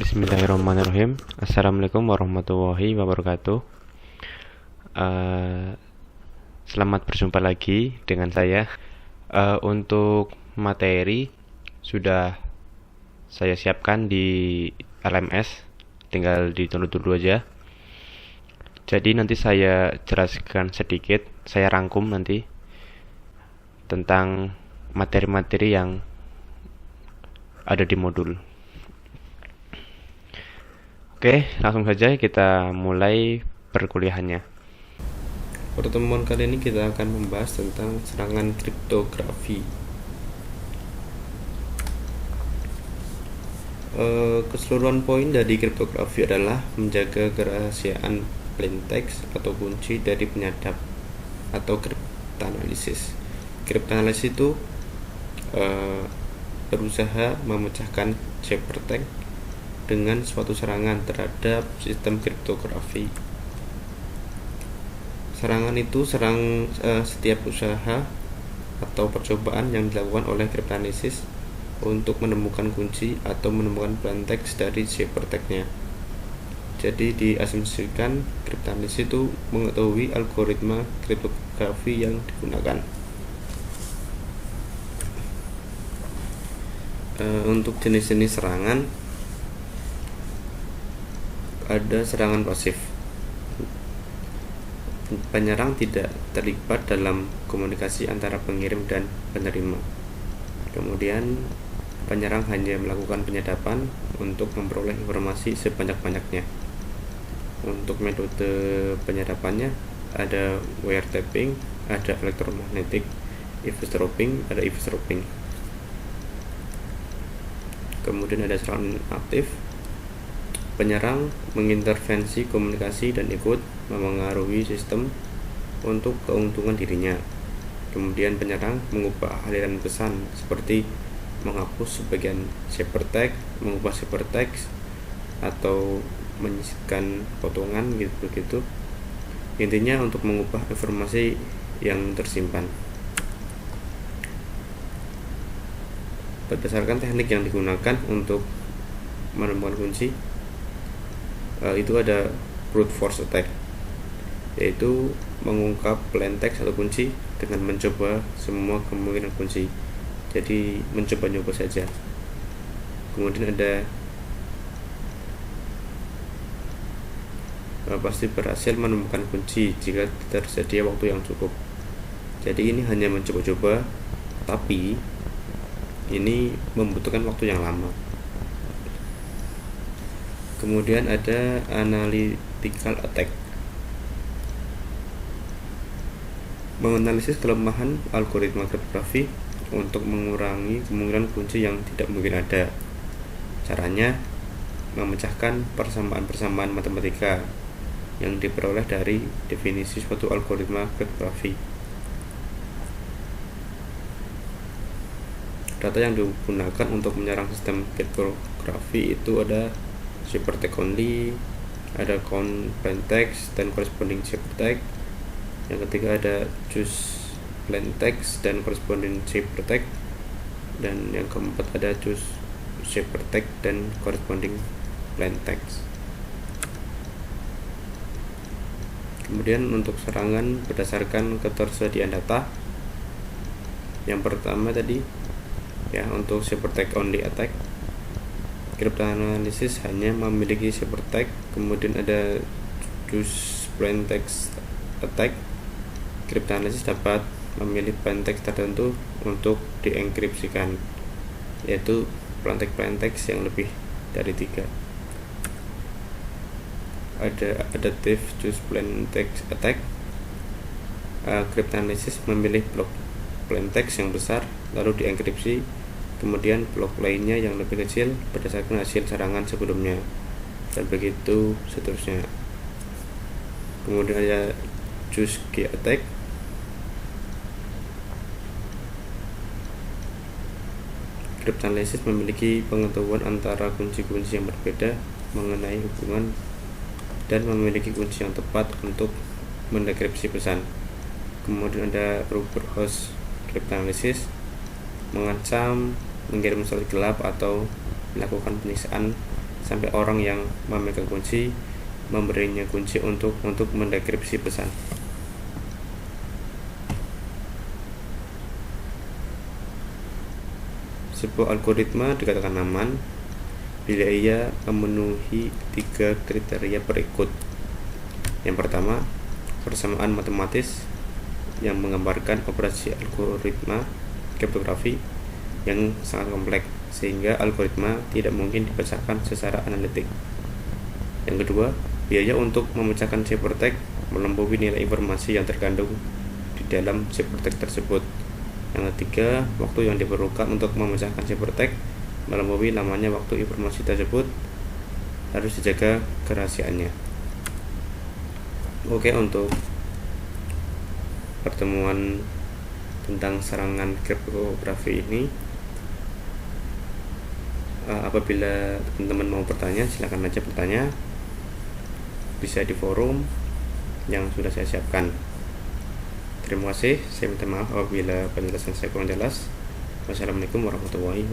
Bismillahirrahmanirrahim. Assalamualaikum warahmatullahi wabarakatuh. Eh, Selamat berjumpa lagi dengan saya. Untuk materi sudah saya siapkan di LMS, tinggal ditunggu dulu aja. Jadi nanti saya jelaskan sedikit, saya rangkum nanti tentang materi-materi yang ada di modul. Oke, langsung saja kita mulai perkuliahannya. Pertemuan kali ini kita akan membahas tentang serangan kriptografi. Keseluruhan poin dari kriptografi adalah menjaga kerahasiaan plaintext atau kunci dari penyadap atau kriptanalisis. Kriptanalisis itu berusaha memecahkan ciphertext dengan suatu serangan terhadap sistem kriptografi. Serangan itu setiap usaha atau percobaan yang dilakukan oleh kriptanalisis untuk menemukan kunci atau menemukan plaintext dari ciphertext-nya. Jadi diasumsikan kriptanalisis itu mengetahui algoritma kriptografi yang digunakan. Untuk jenis-jenis serangan, ada serangan pasif. Penyerang tidak terlibat dalam komunikasi antara pengirim dan penerima. Kemudian penyerang hanya melakukan penyadapan untuk memperoleh informasi sebanyak-banyaknya. Untuk metode penyadapannya ada wiretapping, ada electromagnetic eavesdropping, ada eavesdropping. Kemudian ada serangan aktif. Penyerang mengintervensi komunikasi dan ikut memengaruhi sistem untuk keuntungan dirinya. Kemudian penyerang mengubah aliran pesan seperti menghapus sebagian ciphertext, mengubah ciphertext, atau menyisipkan potongan gitu. Intinya untuk mengubah informasi yang tersimpan. Berdasarkan teknik yang digunakan untuk menemukan kunci, itu ada brute force attack, yaitu mengungkap plaintext atau kunci dengan mencoba semua kemungkinan kunci. Jadi mencoba-nyoba saja. Kemudian ada pasti berhasil menemukan kunci jika tersedia waktu yang cukup. Jadi ini hanya mencoba-coba, tapi ini membutuhkan waktu yang lama. Kemudian ada analytical attack, menganalisis kelemahan algoritma kriptografi untuk mengurangi kemungkinan kunci yang tidak mungkin ada. Caranya memecahkan persamaan-persamaan matematika yang diperoleh dari definisi suatu algoritma kriptografi. Data yang digunakan untuk menyerang sistem kriptografi itu ada ciphertext only, ada count plaintext dan corresponding ciphertext. Yang ketiga ada choose plaintext dan corresponding ciphertext, dan yang keempat ada choose ciphertext dan corresponding plaintext. Kemudian untuk serangan berdasarkan ketersediaan data, yang pertama tadi ya, untuk ciphertext only attack, kriptanalisis hanya memiliki ciphertext. Kemudian ada choose plaintext attack, kriptanalisis dapat memilih plaintext tertentu untuk dienkripsikan, yaitu plaintext yang lebih dari 3. Ada adaptive choose plaintext attack, kriptanalisis memilih blok plaintext yang besar lalu dienkripsi, kemudian blok lainnya yang lebih kecil berdasarkan hasil serangan sebelumnya, dan begitu seterusnya. Kemudian ada choose key attack, kriptanalisis memiliki pengetahuan antara kunci-kunci yang berbeda mengenai hubungan dan memiliki kunci yang tepat untuk mendekripsi pesan. Kemudian ada Rubber House kriptanalisis, mengancam mengirim surat gelap atau melakukan penyiksaan sampai orang yang memegang kunci memberinya kunci untuk mendekripsi pesan. Sebuah algoritma dikatakan aman bila ia memenuhi 3 kriteria berikut. Yang pertama, persamaan matematis yang menggambarkan operasi algoritma kriptografi yang sangat kompleks sehingga algoritma tidak mungkin dipecahkan secara analitik. Yang kedua, biaya untuk memecahkan ciphertext melampaui nilai informasi yang terkandung di dalam ciphertext tersebut. Yang ketiga, waktu yang diperlukan untuk memecahkan ciphertext melampaui lamanya waktu informasi tersebut harus dijaga kerahasiaannya. Oke, untuk pertemuan tentang serangan kriptografi ini, apabila teman-teman mau bertanya, silakan aja bertanya, bisa di forum yang sudah saya siapkan. Terima kasih, saya minta maaf apabila penjelasan saya kurang jelas. Wassalamualaikum warahmatullahi wabarakatuh.